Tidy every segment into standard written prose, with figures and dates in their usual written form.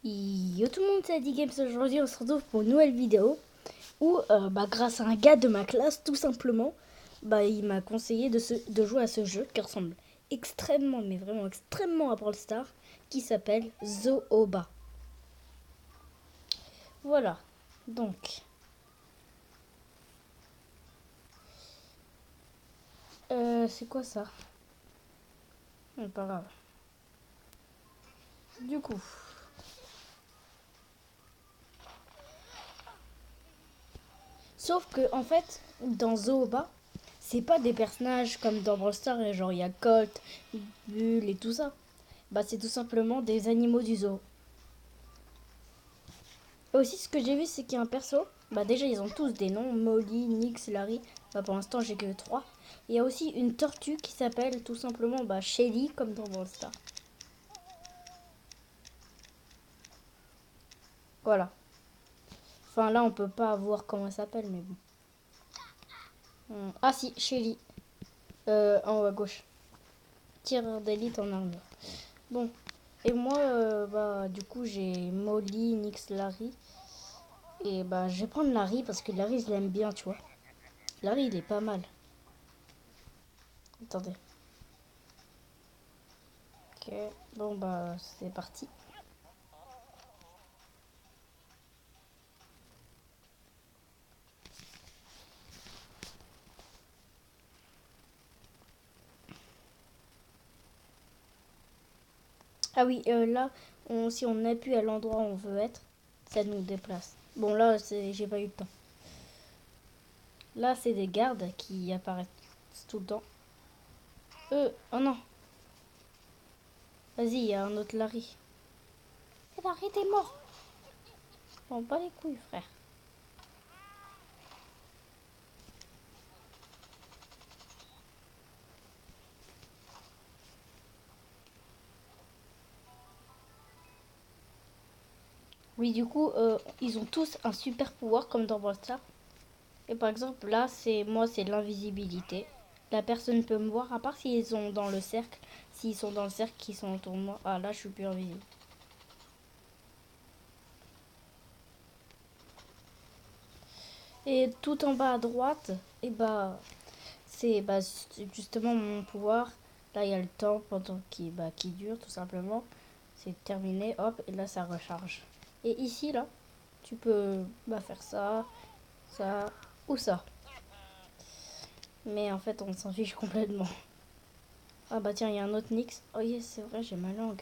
Yo tout le monde, c'est Adi Games. Aujourd'hui, on se retrouve pour une nouvelle vidéo où, grâce à un gars de ma classe, tout simplement, il m'a conseillé de jouer à ce jeu qui ressemble extrêmement, mais vraiment extrêmement à Brawl Stars, qui s'appelle Zooba. Voilà. Donc, c'est quoi ça? Pas grave. Du coup, sauf que en fait, dans Zooba, c'est pas des personnages comme dans Brawl Stars, et genre il y a Colt, Bull et tout ça. C'est tout simplement des animaux du zoo. Et aussi, ce que j'ai vu, c'est qu'il y a un perso. Déjà, ils ont tous des noms. Molly, Nyx, Larry. Pour l'instant, j'ai que 3. Il y a aussi une tortue qui s'appelle tout simplement Shelly, comme dans Brawl Stars. Voilà. Enfin, là, on peut pas voir comment elle s'appelle, mais bon. Ah si, Shelly. En haut à gauche. Tireur d'élite en armure. Bon. Et moi, du coup, j'ai Molly, Nyx, Larry. Et je vais prendre Larry parce que Larry, je l'aime bien, tu vois. Larry, il est pas mal. Attendez. Ok. Bon, c'est parti. Ah oui, là, si on appuie à l'endroit où on veut être, ça nous déplace. Bon, là, j'ai pas eu le temps. Là, c'est des gardes qui apparaissent tout le temps. Oh non. Vas-y, il y a un autre Larry. Et Larry, t'es mort. Bon, pas les couilles, frère. Oui, du coup, ils ont tous un super pouvoir comme dans Brawl Stars. Et par exemple, là, c'est l'invisibilité. La personne peut me voir, à part s'ils sont dans le cercle. S'ils sont dans le cercle, qui sont autour de moi. Ah, là, je suis plus invisible. Et tout en bas à droite, c'est justement mon pouvoir. Là, il y a le temps pendant qui dure, tout simplement. C'est terminé, hop, et là, ça recharge. Et ici, là, tu peux faire ça, ça ou ça. Mais en fait, on s'en fiche complètement. Ah tiens, il y a un autre Nyx. Oh yes, c'est vrai, j'ai ma langue.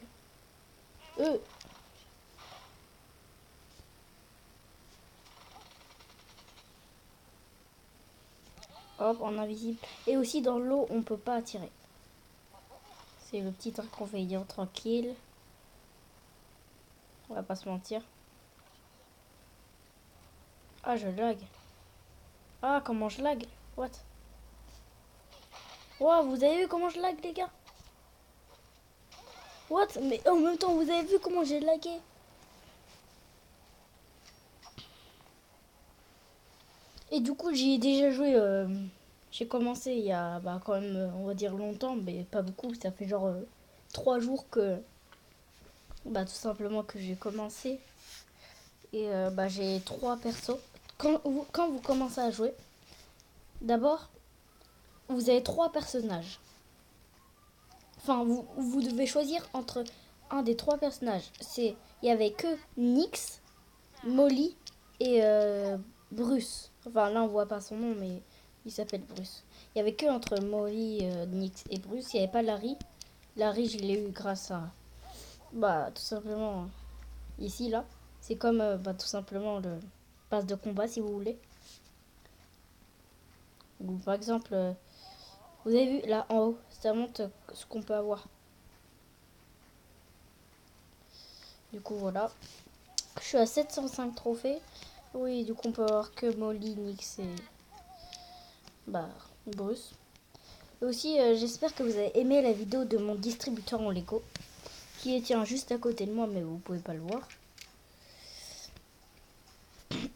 Euh, hop, en invisible. Et aussi, dans l'eau, on peut pas attirer. C'est le petit inconvénient tranquille. On va pas se mentir. Ah, je lag. Ah, comment je lag? What? Wow, vous avez vu comment je lag, les gars? What? Mais en même temps, vous avez vu comment j'ai lagué? Et du coup, j'y ai déjà joué. J'ai commencé il y a quand même, on va dire longtemps, mais pas beaucoup. Ça fait genre 3 jours que, tout simplement que j'ai commencé. Et j'ai 3 persos. Quand vous commencez à jouer, d'abord, vous avez 3 personnages. Enfin, vous devez choisir entre un des 3 personnages. Il y avait que Nyx, Molly et Bruce. Enfin, là, on voit pas son nom, mais il s'appelle Bruce. Il y avait que entre Molly, Nyx et Bruce. Il n'y avait pas Larry. Larry, je l'ai eu grâce à, tout simplement, ici, là. C'est comme, tout simplement, le passe de combat, si vous voulez. Ou par exemple, vous avez vu, là, en haut, ça montre ce qu'on peut avoir. Du coup, voilà. Je suis à 705 trophées. Oui, du coup, on peut avoir que Molly, Nyx et Bruce. Et aussi, j'espère que vous avez aimé la vidéo de mon distributeur en Lego, qui est tient juste à côté de moi, mais vous pouvez pas le voir.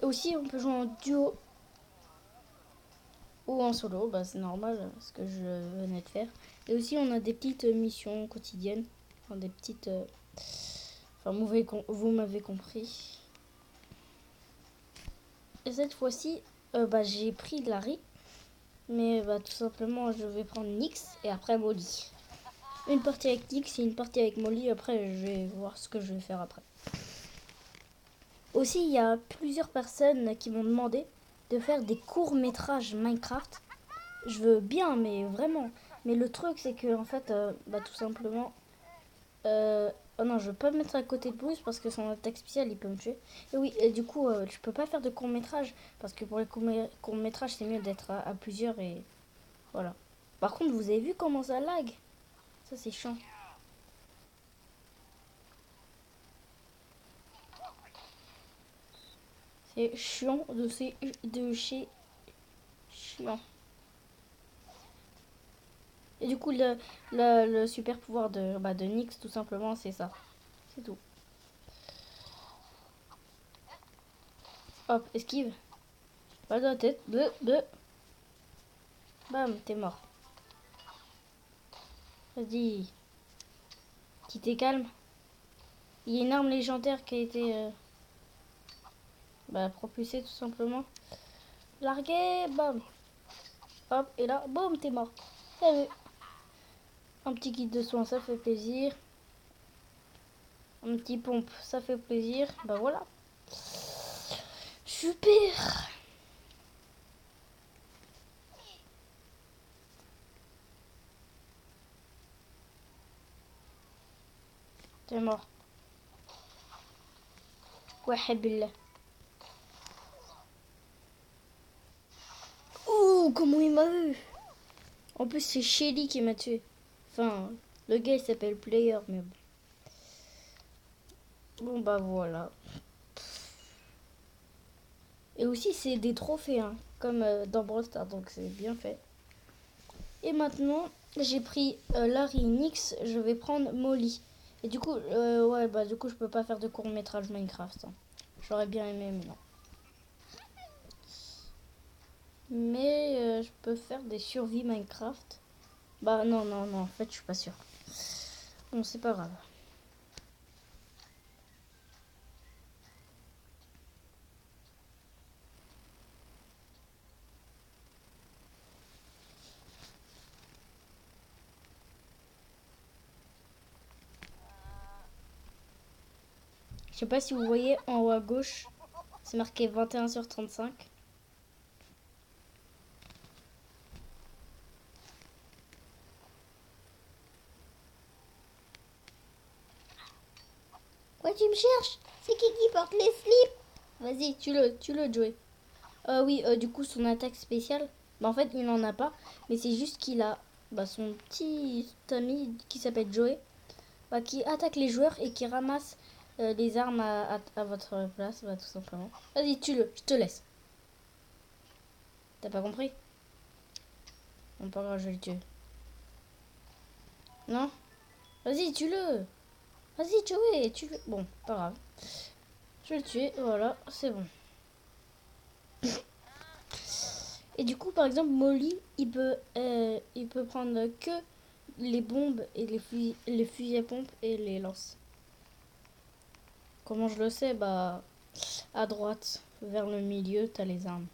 Et aussi, on peut jouer en duo ou en solo, c'est normal, ce que je venais de faire. Et aussi, on a des petites missions quotidiennes, enfin, des petites Enfin, vous m'avez compris. Et cette fois-ci, bah, j'ai pris de Larry. Mais bah, tout simplement, je vais prendre Nyx et après Molly. Une partie avec Nyx et une partie avec Molly. Après, je vais voir ce que je vais faire après. Aussi, il y a plusieurs personnes qui m'ont demandé de faire des courts-métrages Minecraft. Je veux bien, mais vraiment. Mais le truc, c'est que, en fait, bah, tout simplement... oh non, je veux pas me mettre à côté de Bruce parce que son attaque spéciale, il peut me tuer. Et oui, et du coup, je peux pas faire de court-métrage parce que pour les courts-métrages, c'est mieux d'être à plusieurs et voilà. Par contre, vous avez vu comment ça lag? Ça, c'est chiant. C'est chiant de chez chiant. Et du coup, le super pouvoir de Nyx, tout simplement, c'est ça. C'est tout. Hop, esquive. Pas de la tête. Bam, t'es mort. Vas-y. Qui t'es calme. Il y a une arme légendaire qui a été bah, propulsée, tout simplement. Largué, bam. Hop, et là, boum, t'es mort. Salut. Un petit kit de soins, ça fait plaisir. Un petit pompe, ça fait plaisir. Bah voilà. Super. T'es mort. Ouais, billah. Oh, comment il m'a eu. En plus, c'est Shelly qui m'a tué. Enfin, le gars, il s'appelle Player, mais bon. Bon, bah voilà. Et aussi, c'est des trophées, hein, comme dans Brawl Stars, donc c'est bien fait. Et maintenant, j'ai pris Larry Nyx, je vais prendre Molly. Et du coup, ouais, bah du coup, je peux pas faire de court-métrage Minecraft, hein. J'aurais bien aimé, mais non. Mais je peux faire des survies Minecraft. Bah non, non, non, en fait, je suis pas sûre. Bon, c'est pas grave. Je sais pas si vous voyez en haut à gauche, c'est marqué 21 sur 35. Quoi, tu me cherches? C'est qui porte les slips? Vas-y, tu le, Joey. Oui, du coup, son attaque spéciale, bah, en fait, il n'en a pas, mais c'est juste qu'il a bah, son petit ami qui s'appelle Joey, bah, qui attaque les joueurs et qui ramasse les armes à votre place, bah, tout simplement. Vas-y, tue-le, je te laisse. T'as pas compris? Bon, pas grave, je vais le tuer. Non? Vas-y, tue-le. Vas-y, Joey, tue-le. Bon, pas grave. Je vais le tuer, voilà, c'est bon. Et du coup, par exemple, Molly, il peut prendre que les bombes et les fusils à pompe et les lances. Comment je le sais? Bah, à droite, vers le milieu, t'as les armes.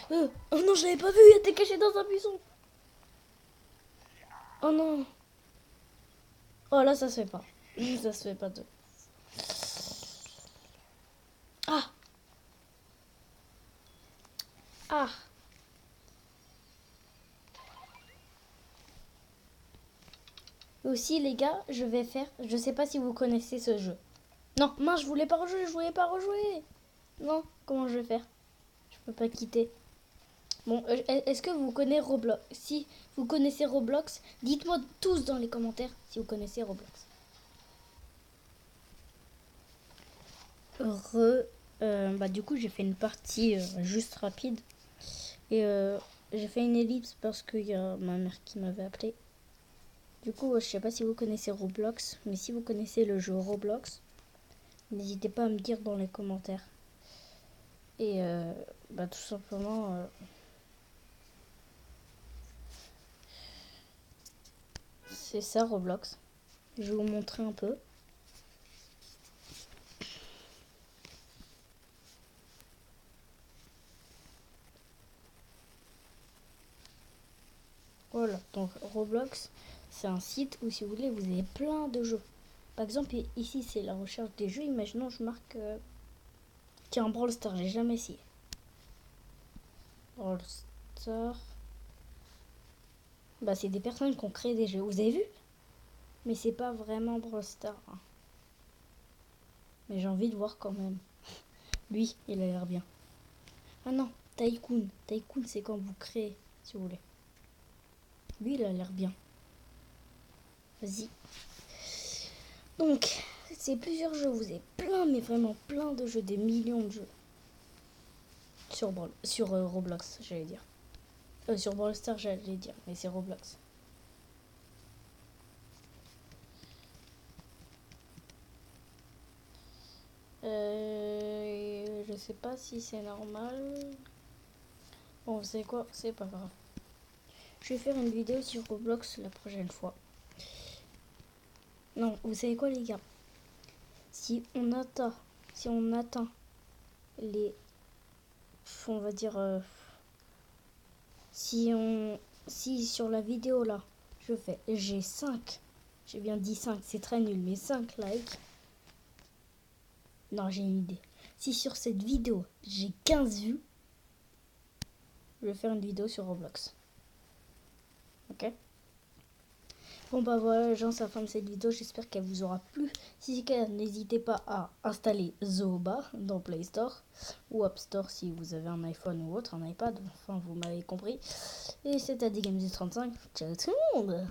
Oh non, je l'avais pas vu, il était caché dans un buisson. Oh non. Oh là, ça se fait pas. Ça se fait pas de. Ah. Ah. Aussi, les gars, je vais faire. Je sais pas si vous connaissez ce jeu. Non, mince, je voulais pas rejouer. Non, comment je vais faire? Je peux pas quitter. Bon, est-ce que vous connaissez Roblox? Si vous connaissez Roblox, dites-moi tous dans les commentaires si vous connaissez Roblox. Bah du coup j'ai fait une partie juste rapide et j'ai fait une ellipse parce qu'il y a ma mère qui m'avait appelé. Du coup je sais pas si vous connaissez Roblox, mais si vous connaissez le jeu Roblox, n'hésitez pas à me dire dans les commentaires. Et bah tout simplement c'est ça Roblox. Je vais vous montrer un peu. Voilà, donc Roblox, c'est un site où si vous voulez, vous avez plein de jeux. Par exemple, ici c'est la recherche des jeux. Imaginons, je marque tiens, Brawl Stars, j'ai jamais essayé. Brawl Stars. Bah, c'est des personnes qui ont créé des jeux. Vous avez vu? Mais c'est pas vraiment Brawl Stars, hein. Mais j'ai envie de voir quand même. Lui, il a l'air bien. Ah non, Tycoon. Tycoon, c'est quand vous créez, si vous voulez. Lui, il a l'air bien. Vas-y. Donc, c'est plusieurs jeux. Vous avez plein, mais vraiment plein de jeux. Des millions de jeux. Sur Roblox, j'allais dire. Sur Brawl Stars, j'allais dire. Mais c'est Roblox. Je sais pas si c'est normal. Bon, vous savez quoi? C'est pas grave. Je vais faire une vidéo sur Roblox la prochaine fois. Non, vous savez quoi les gars? Si on atteint les... On va dire... si sur la vidéo là, j'ai 5. J'ai bien dit 5, c'est très nul, mais 5 likes. Non, j'ai une idée. Si sur cette vidéo, j'ai 15 vues, je vais faire une vidéo sur Roblox. Ok? Bon bah voilà les gens, c'est la fin de cette vidéo, j'espère qu'elle vous aura plu. Si c'est le cas, n'hésitez pas à installer Zoba dans Play Store ou App Store si vous avez un iPhone ou autre, un iPad, enfin vous m'avez compris. Et c'était Adi Games 35, ciao tout le monde!